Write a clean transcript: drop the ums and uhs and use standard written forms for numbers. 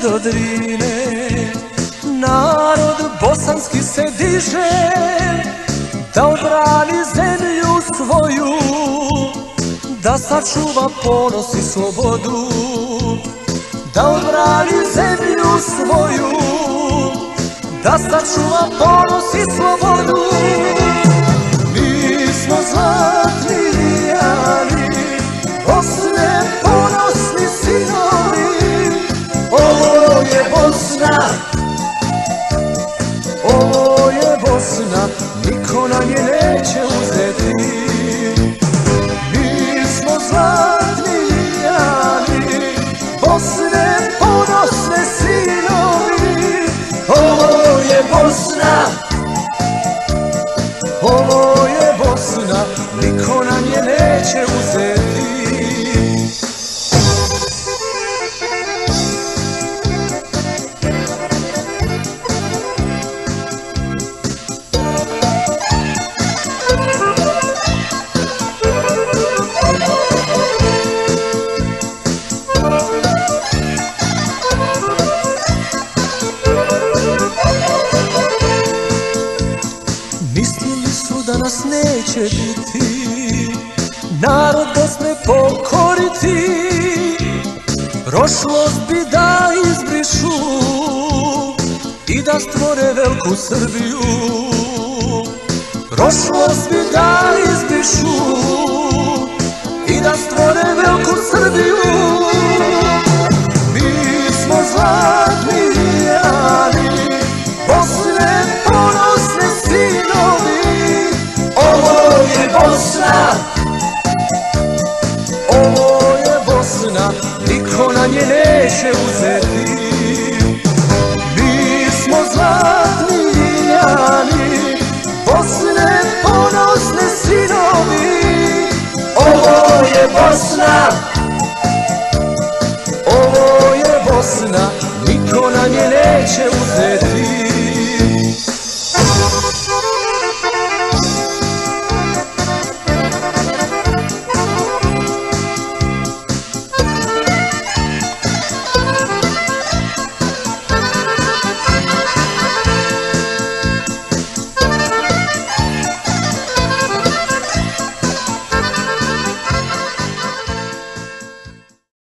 do Drine, narod bosanski se diže da odbrani zemlju svoju, da sačuva ponos i slobodu, da odbrani zemlju svoju, da sačuva ponos i slobodu. Mi smo zlatni Lijani, Bosne, ponosni sinovi. Ovo je Bosna, ovo je Bosna, niko nam je neće uzeti. Mi smo zlatni Lijani, Bosne, ponosne sinovi. Ovo je Bosna, ovo je Bosna, niko nam je neće uzeti. Mislili su da nas neće biti, narod Bosne pokoriti, prošlost bi da izbrišu i da stvore veliku Srbiju. Prošlost bi